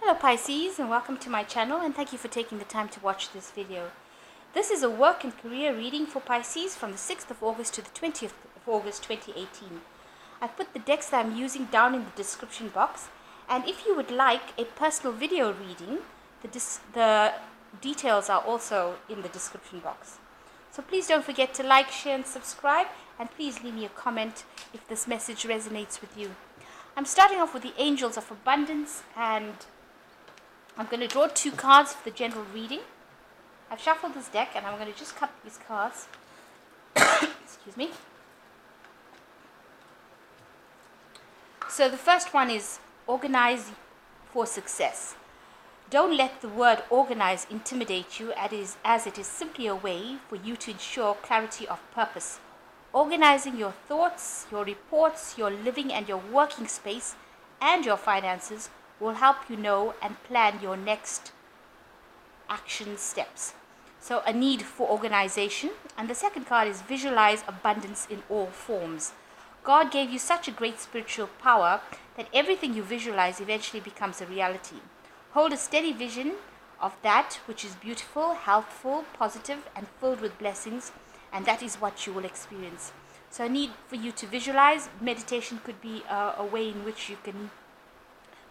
Hello Pisces, and welcome to my channel, and thank you for taking the time to watch this video. This is a work and career reading for Pisces from the 6th of August to the 20th of August 2018. I've put the decks that I'm using down in the description box, and if you would like a personal video reading, the details are also in the description box. So please don't forget to like, share and subscribe, and please leave me a comment if this message resonates with you. I'm starting off with the Angels of Abundance, and I'm going to draw two cards for the general reading. I've shuffled this deck and I'm going to just cut these cards. Excuse me. So the first one is organize for success. Don't let the word organize intimidate you, as it is simply a way for you to ensure clarity of purpose. Organizing your thoughts, your reports, your living and your working space, and your finances will help you know and plan your next action steps. So a need for organization. And the second card is visualize abundance in all forms. God gave you such a great spiritual power that everything you visualize eventually becomes a reality. Hold a steady vision of that which is beautiful, healthful, positive, and filled with blessings, and that is what you will experience. So a need for you to visualize. Meditation could be a way in which you can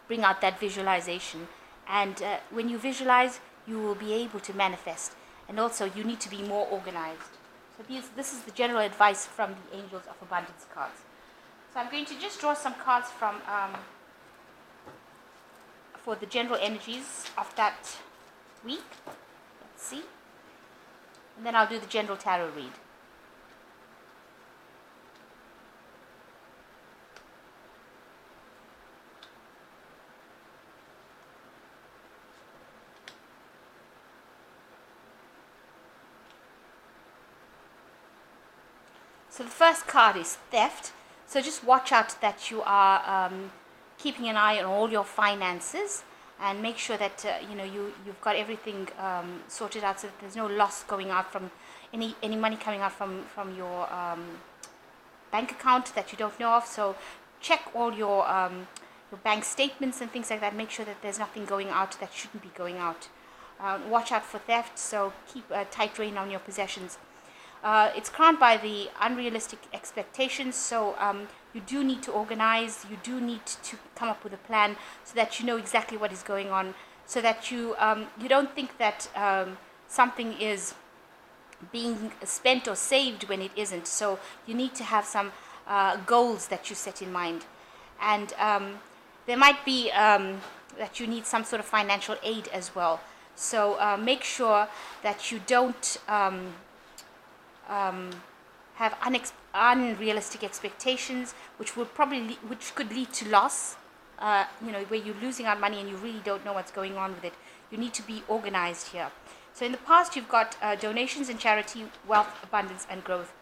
bring out that visualization, and when you visualize, you will be able to manifest. And also you need to be more organized. So this is the general advice from the Angels of Abundance cards. So I'm going to just draw some cards from for the general energies of that week. Let's see, and then I'll do the general tarot read. So the first card is theft. So just watch out that you are keeping an eye on all your finances, and make sure that you've got everything sorted out, so that there's no loss going out from any money coming out from your bank account that you don't know of. So check all your bank statements and things like that. Make sure that there's nothing going out that shouldn't be going out. Watch out for theft. So keep a tight rein on your possessions. It's crowned by the unrealistic expectations, so you do need to organize, you do need to come up with a plan so that you know exactly what is going on, so that you don't think that something is being spent or saved when it isn't. So you need to have some goals that you set in mind, and there might be that you need some sort of financial aid as well. So make sure that you don't have unrealistic expectations, which could lead to loss. Where you're losing out money and you really don't know what's going on with it. You need to be organized here. So in the past, you've got donations and charity, wealth, abundance, and growth.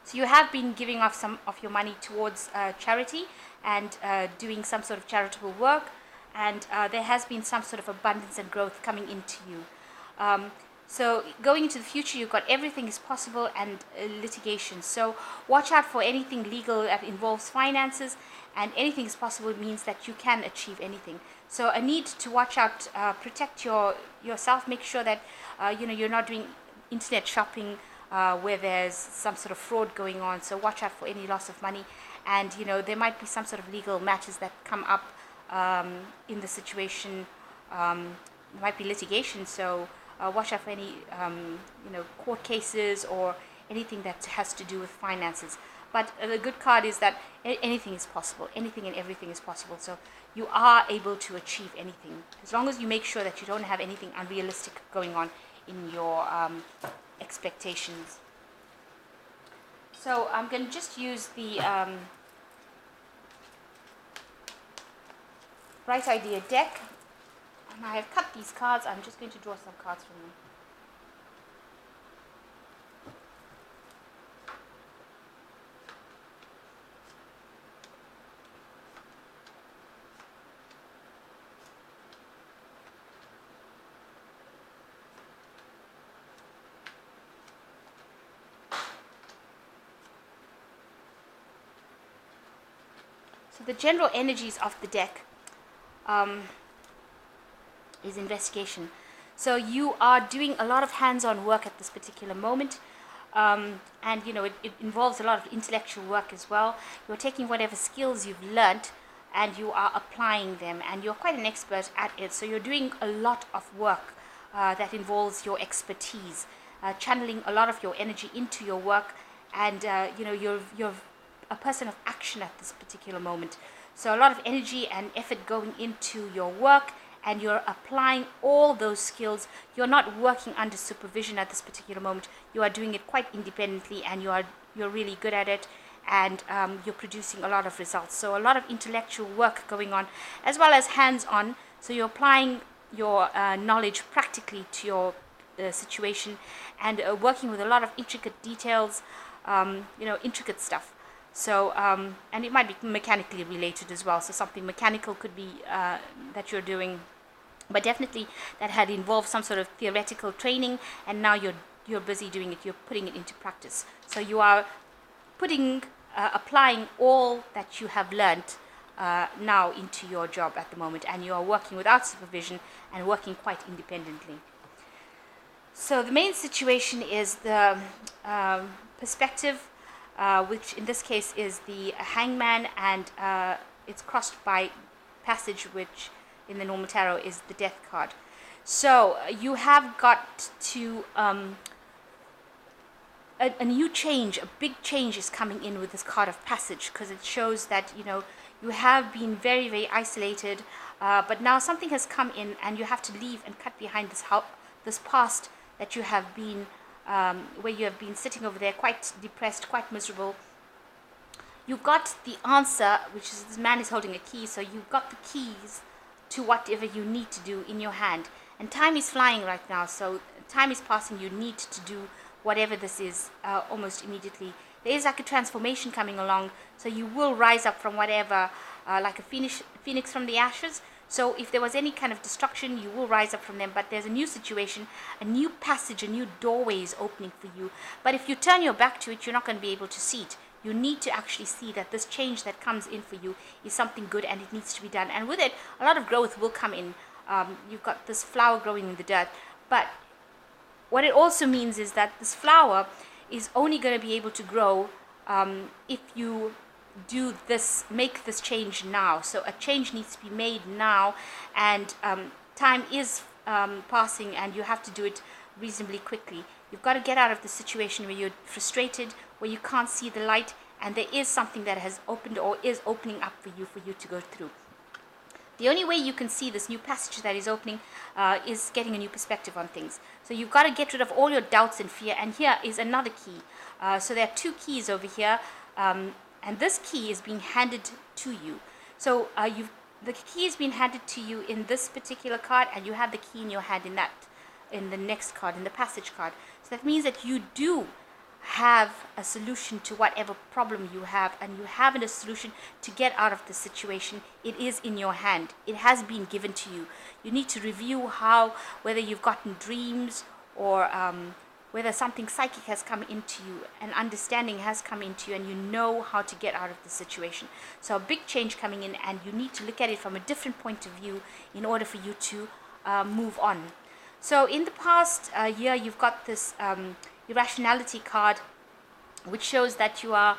So you have been giving off some of your money towards charity and doing some sort of charitable work, and there has been some sort of abundance and growth coming into you. So going into the future, you've got everything is possible and litigation. So watch out for anything legal that involves finances, and anything is possible means that you can achieve anything. So a need to watch out, protect yourself, make sure that you're not doing internet shopping where there's some sort of fraud going on. So watch out for any loss of money, and there might be some sort of legal matters that come up in the situation. There might be litigation, so watch out for any court cases or anything that has to do with finances. But the good card is that anything is possible. Anything and everything is possible. So you are able to achieve anything, as long as you make sure that you don't have anything unrealistic going on in your expectations. So I'm going to just use the Bright Idea deck. And I have cut these cards. I'm just going to draw some cards from them. So the general energies of the deck. is investigation. So you are doing a lot of hands-on work at this particular moment. And it involves a lot of intellectual work as well. You're taking whatever skills you've learnt and you are applying them, and you're quite an expert at it. So you're doing a lot of work that involves your expertise, channeling a lot of your energy into your work, and you're a person of action at this particular moment. So a lot of energy and effort going into your work, and you're applying all those skills. You're not working under supervision at this particular moment. You are doing it quite independently, and you're really good at it, and you're producing a lot of results. So a lot of intellectual work going on, as well as hands-on. So you're applying your knowledge practically to your situation, and working with a lot of intricate details, intricate stuff. So, and it might be mechanically related as well. So something mechanical could be that you're doing, but definitely that had involved some sort of theoretical training, and now you're busy doing it. You're putting it into practice. So you are applying all that you have learned now into your job at the moment, and you are working without supervision and working quite independently. So the main situation is the perspective, which in this case is the hangman, and it's crossed by passage, which in the normal tarot is the death card. So you have got to a new change, a big change is coming in with this card of passage, because it shows that you have been very, very isolated, but now something has come in, and you have to leave and cut behind this past that you have been, where you have been sitting over there quite depressed, quite miserable. You've got the answer, which is this man is holding a key, so you've got the keys to whatever you need to do in your hand. And time is flying right now, so time is passing. You need to do whatever this is almost immediately. There is like a transformation coming along, so you will rise up from whatever, like a phoenix from the ashes. So if there was any kind of destruction, you will rise up from them. But there's a new situation, a new passage, a new doorway is opening for you. But if you turn your back to it, you're not going to be able to see it. You need to actually see that this change that comes in for you is something good, and it needs to be done. And with it, a lot of growth will come in. You've got this flower growing in the dirt. But what it also means is that this flower is only going to be able to grow if you do this, make this change now. So a change needs to be made now, and time is passing, and you have to do it reasonably quickly. You've got to get out of the situation where you're frustrated, where you can't see the light, and there is something that has opened or is opening up for you to go through. The only way you can see this new passage that is opening is getting a new perspective on things. So you've got to get rid of all your doubts and fear, and here is another key. So there are two keys over here, and this key is being handed to you. So the key is being handed to you in this particular card, and you have the key in your hand in the next card, in the passage card. So that means that you do have a solution to whatever problem you have, and you have a solution to get out of the situation. It is in your hand. It has been given to you. You need to review whether you've gotten dreams, or whether something psychic has come into you, an understanding has come into you, and you know how to get out of the situation. So a big change coming in, and you need to look at it from a different point of view in order for you to move on. So in the past year, you've got this irrationality card, which shows that you are,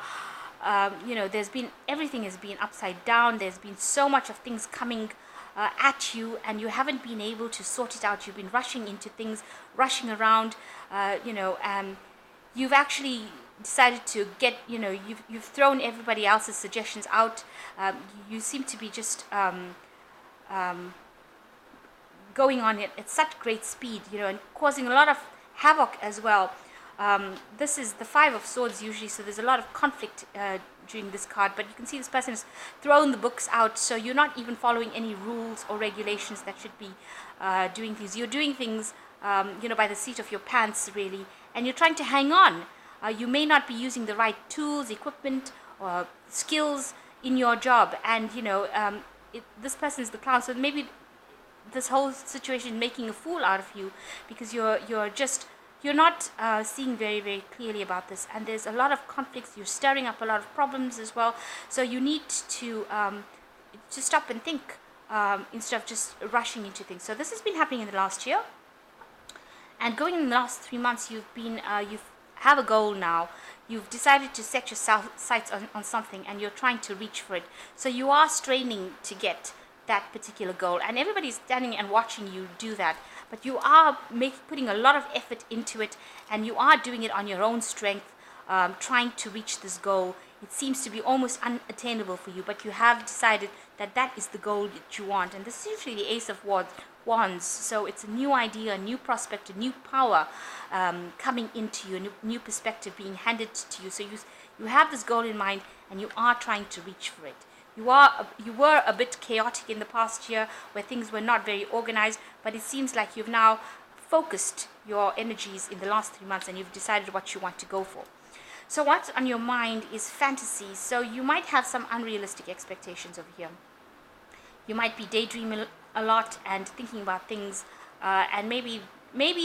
everything has been upside down. There's been so much of things coming at you, and you haven't been able to sort it out. You've been rushing into things, rushing around, you've actually decided to get, you've thrown everybody else's suggestions out. You seem to be just going on at such great speed, and causing a lot of havoc as well. This is the Five of Swords usually, so there's a lot of conflict during this card, but you can see this person has thrown the books out, so you're not even following any rules or regulations that should be doing things. You're doing things, by the seat of your pants, really, and you're trying to hang on. You may not be using the right tools, equipment, or skills in your job, and, this person is the clown, so maybe this whole situation is making a fool out of you, because you're not seeing very, very clearly about this, and there's a lot of conflicts. You're stirring up a lot of problems as well. So you need to stop and think. instead of just rushing into things. So this has been happening in the last year, and going in the last 3 months, you have a goal now. You've decided to set your sights on something, and you're trying to reach for it. So you are straining to get that particular goal, and everybody's standing and watching you do that. But you are putting a lot of effort into it, and you are doing it on your own strength, trying to reach this goal. It seems to be almost unattainable for you, but you have decided that that is the goal that you want. And this is usually the Ace of Wands. So it's a new idea, a new prospect, a new power coming into you, a new perspective being handed to you. So you have this goal in mind, and you are trying to reach for it. You were a bit chaotic in the past year, where things were not very organized, but it seems like you've now focused your energies in the last 3 months, and you've decided what you want to go for. So what's on your mind is fantasy. So you might have some unrealistic expectations over here. You might be daydreaming a lot and thinking about things, and maybe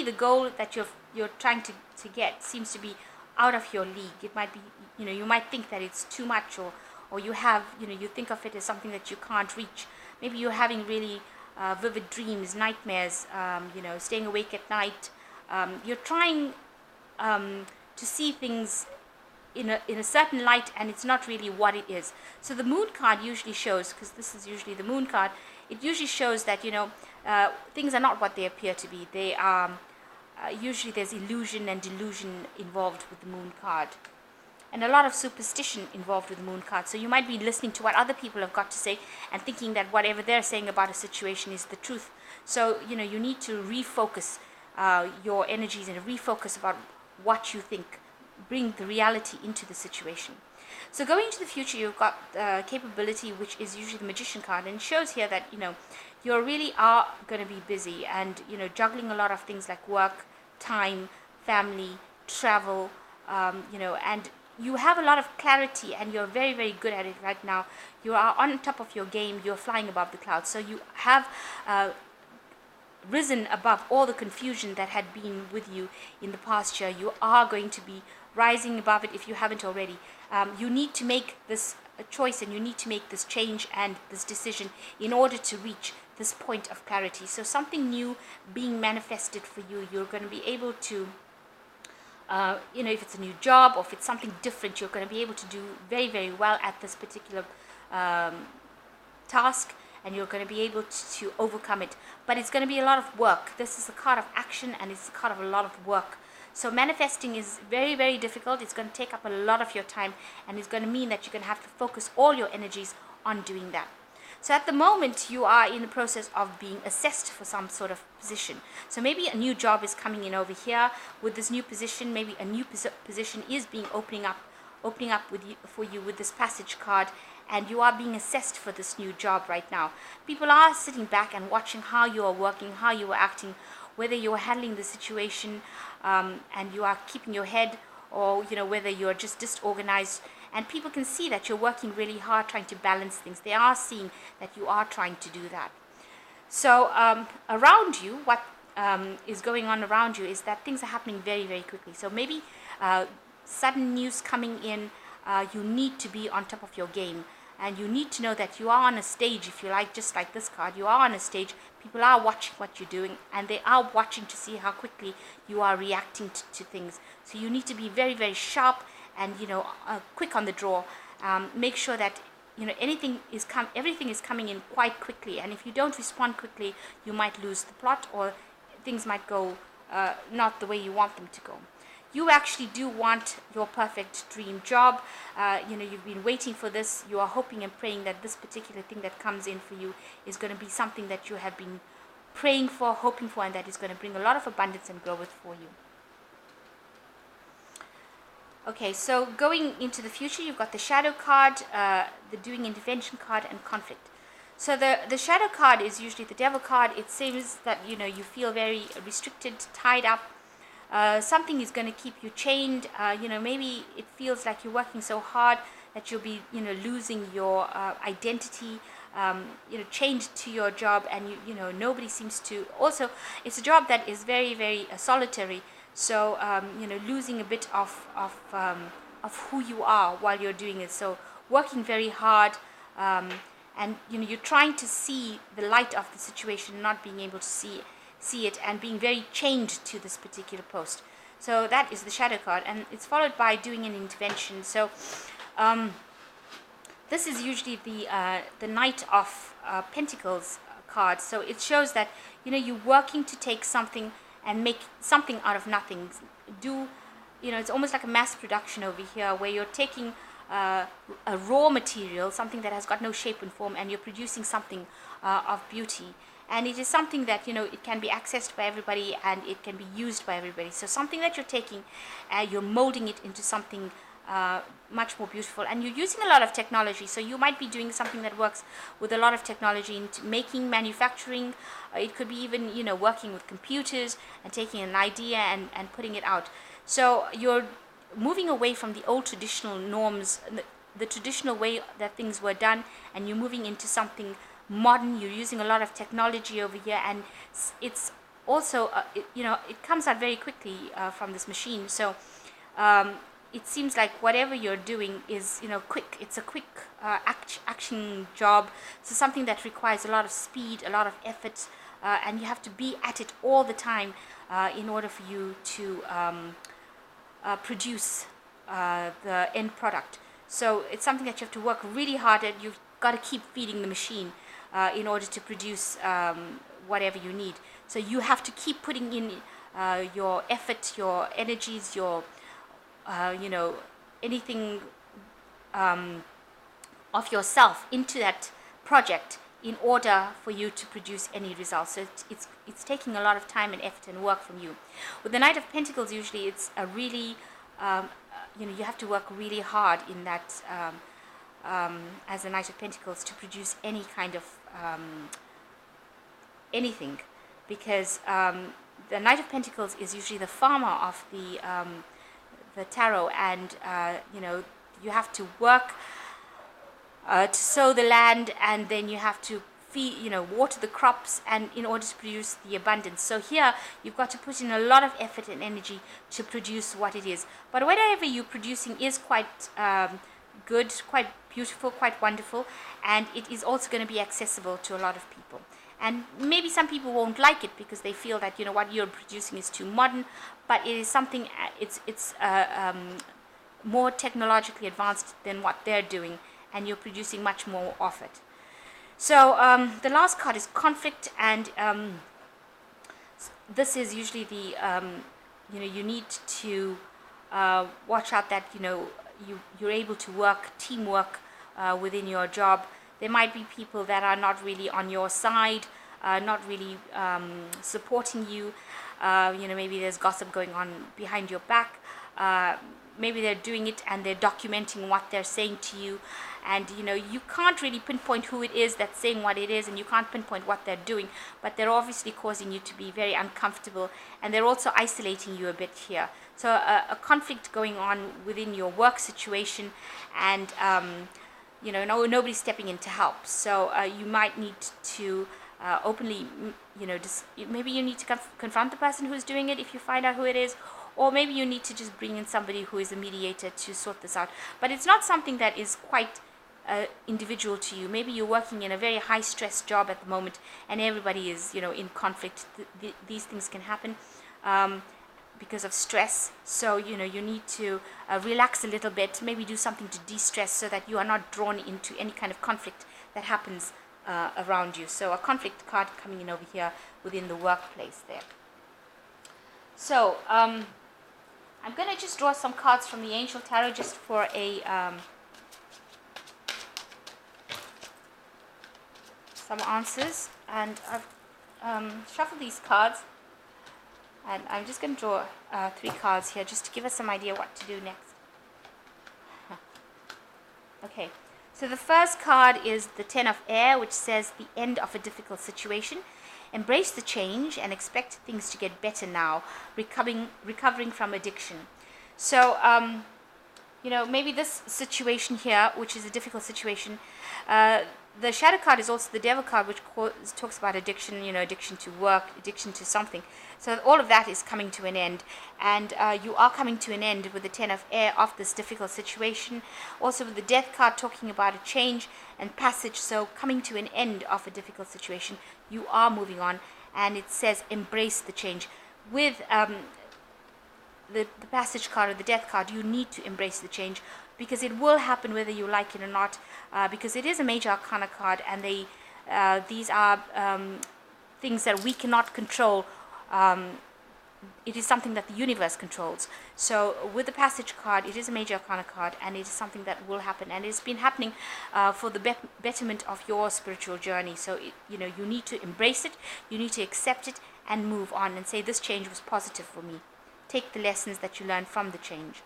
the goal that you're trying to get seems to be out of your league. It might be, you might think that it's too much, or you have, you think of it as something that you can't reach. Maybe you're having really vivid dreams, nightmares, staying awake at night. You're trying to see things in a certain light, and it's not really what it is. So the moon card usually shows, because this is usually the moon card, it usually shows that things are not what they appear to be. They are usually there's illusion and delusion involved with the moon card, and a lot of superstition involved with the moon card. So you might be listening to what other people have got to say and thinking that whatever they're saying about a situation is the truth. So you need to refocus your energies and refocus about what you think. Bring the reality into the situation. So going into the future, you've got capability, which is usually the Magician card, and it shows here that you really are going to be busy, and juggling a lot of things like work, time, family, travel, and you have a lot of clarity, and you're very, very good at it right now. You are on top of your game. You're flying above the clouds. So you have risen above all the confusion that had been with you in the past year. You are going to be rising above it if you haven't already. You need to make this choice, and you need to make this change and this decision in order to reach this point of clarity. So something new being manifested for you. You're going to be able to, if it's a new job or if it's something different, you're going to be able to do very, very well at this particular task, and you're going to be able to overcome it. But it's going to be a lot of work. This is a card of action, and it's a card of a lot of work. So manifesting is very, very difficult. It's going to take up a lot of your time, and it's going to mean that you're going to have to focus all your energies on doing that. So at the moment, you are in the process of being assessed for some sort of position. So maybe a new job is coming in over here with this new position. Maybe a new position is being opening up for you with this passage card, and you are being assessed for this new job right now. People are sitting back and watching how you are working, how you are acting, whether you are handling the situation and you are keeping your head, or whether you're just disorganized. And people can see that you're working really hard trying to balance things. They are seeing that you are trying to do that. So around you, what is going on around you is that things are happening very, very quickly. So maybe sudden news coming in, you need to be on top of your game. And you need to know that you are on a stage, if you like, just like this card. You are on a stage. People are watching what you're doing, and they are watching to see how quickly you are reacting to things. So you need to be very, very sharp and, quick on the draw. Make sure that, everything is coming in quite quickly. And if you don't respond quickly, you might lose the plot, or things might go not the way you want them to go. You actually do want your perfect dream job. You've been waiting for this. You are hoping and praying that this particular thing that comes in for you is going to be something that you have been praying for, hoping for, and that is going to bring a lot of abundance and growth for you. Okay, so going into the future, you've got the shadow card, the doing intervention card, and conflict. So the shadow card is usually the devil card. It seems that you feel very restricted, tied up. Something is going to keep you chained. Maybe it feels like you're working so hard that you'll be losing your identity, chained to your job, and nobody seems to. Also, it's a job that is very, very solitary. So losing a bit of who you are while you're doing it. So working very hard, and you're trying to see the light of the situation, not being able to see it, and being very chained to this particular post. So that is the shadow card, and it's followed by doing an intervention. So this is usually the Knight of Pentacles card. So it shows that you're working to take something and make something out of nothing. It's almost like a mass production over here, where you're taking a raw material, something that has got no shape and form, and you're producing something of beauty. And it is something that it can be accessed by everybody, and it can be used by everybody. So something that you're taking, you're molding it into something much more beautiful, and you're using a lot of technology. So you might be doing something that works with a lot of technology into making, manufacturing. It could be even working with computers and taking an idea and putting it out. So you're moving away from the old traditional norms, the traditional way that things were done, and you're moving into something modern. You're using a lot of technology over here, and it's also it comes out very quickly from this machine. So it seems like whatever you're doing is quick. It's a quick action job. So something that requires a lot of speed, a lot of effort, and you have to be at it all the time in order for you to produce the end product. So it's something that you have to work really hard at. You've got to keep feeding the machine in order to produce whatever you need. So you have to keep putting in your effort, your energies, your anything of yourself into that project in order for you to produce any results. So it's taking a lot of time and effort and work from you. With the Knight of Pentacles, usually it's a really you have to work really hard in that as a Knight of Pentacles to produce any kind of anything, because the Knight of Pentacles is usually the farmer of the tarot, and you have to work to sow the land, and then you have to feed, water the crops, and in order to produce the abundance. So here you've got to put in a lot of effort and energy to produce what it is. But whatever you're producing is quite good, quite beautiful, quite wonderful, and it is also going to be accessible to a lot of people. And maybe some people won't like it because they feel that what you're producing is too modern, but it is something, it's more technologically advanced than what they're doing, and you're producing much more of it. So the last card is conflict, and this is usually the you need to watch out that you're able to work teamwork within your job. There might be people that are not really on your side, not really supporting you. Maybe there's gossip going on behind your back. Maybe they're doing it and they're documenting what they're saying to you, and you can't really pinpoint who it is that's saying what it is, and you can't pinpoint what they're doing, but they're obviously causing you to be very uncomfortable, and they're also isolating you a bit here. So a conflict going on within your work situation, and nobody's stepping in to help. So you might need to openly, maybe you need to confront the person who's doing it if you find out who it is, or maybe you need to just bring in somebody who is a mediator to sort this out. But it's not something that is quite individual to you. Maybe you're working in a very high stress job at the moment, and everybody is in conflict. These things can happen because of stress. So you need to relax a little bit, maybe do something to de-stress, so that you are not drawn into any kind of conflict that happens around you. So a conflict card coming in over here within the workplace there. So I'm going to just draw some cards from the Angel Tarot just for a some answers, and I've shuffled these cards, and I'm just going to draw 3 cards here just to give us some idea what to do next. Okay, so the first card is the Ten of Air, which says the end of a difficult situation. Embrace the change and expect things to get better now, recovering from addiction. So, maybe this situation here, which is a difficult situation, the shadow card is also the devil card, which talks about addiction, addiction to work, addiction to something. So all of that is coming to an end, and you are coming to an end with the Ten of Air of this difficult situation. Also with the Death card talking about a change and passage, so coming to an end of a difficult situation. You are moving on, and it says embrace the change. With the passage card or the death card, you need to embrace the change, because it will happen whether you like it or not, because it is a major arcana card, and these are things that we cannot control. It is something that the universe controls. So with the passage card, it is a major arcana card, and it is something that will happen, and it's been happening for the betterment of your spiritual journey. So you need to embrace it, you need to accept it, and move on and say, this change was positive for me. Take the lessons that you learned from the change.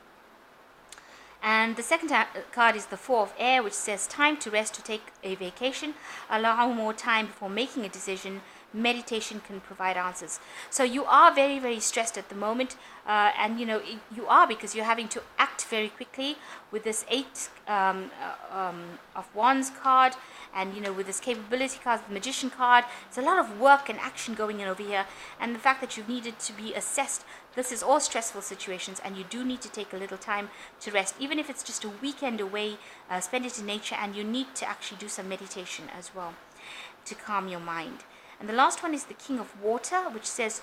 And the second card is the Four of Air, which says time to rest, to take a vacation, allow more time before making a decision. Meditation can provide answers. So you are very, very stressed at the moment, and you are, because you're having to act very quickly with this Eight of Wands card, and with this capability card, the Magician card. There's a lot of work and action going in over here, and the fact that you've needed to be assessed. This is all stressful situations, and you do need to take a little time to rest, even if it's just a weekend away. Spend it in nature, and you need to actually do some meditation as well to calm your mind. And the last one is the King of Water, which says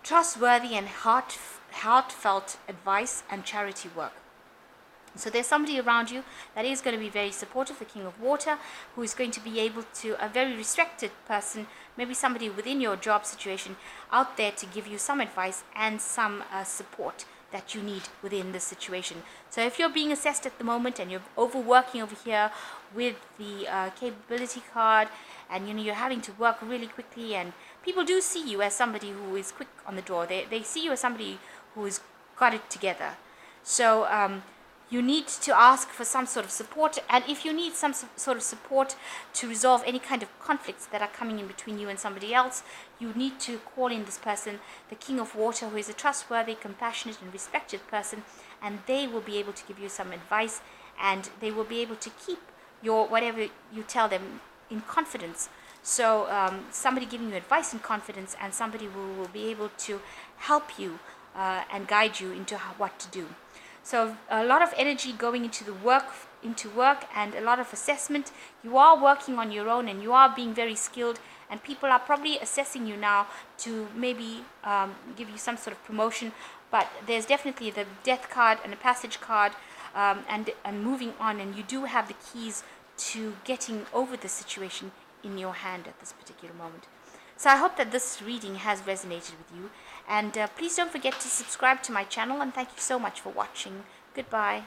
trustworthy and heartfelt advice and charity work. So there's somebody around you that is going to be very supportive, the King of Water, who is going to be able to, a very respected person, maybe somebody within your job situation out there, to give you some advice and some support that you need within this situation. So if you're being assessed at the moment and you're overworking over here with the capability card, and you're having to work really quickly, and people do see you as somebody who is quick on the draw. They see you as somebody who has got it together. So you need to ask for some sort of support, and if you need some sort of support to resolve any kind of conflicts that are coming in between you and somebody else, you need to call in this person, the King of Water, who is a trustworthy, compassionate and respected person, and they will be able to give you some advice, and they will be able to keep your whatever you tell them in confidence. So somebody giving you advice in confidence, and somebody who will be able to help you and guide you into what to do. So a lot of energy going into work, and a lot of assessment. You are working on your own, and you are being very skilled, and people are probably assessing you now to maybe give you some sort of promotion. But there's definitely the Death card and the Passage card, and moving on, and you do have the keys to getting over the situation in your hand at this particular moment. So I hope that this reading has resonated with you, and please don't forget to subscribe to my channel, and thank you so much for watching. Goodbye.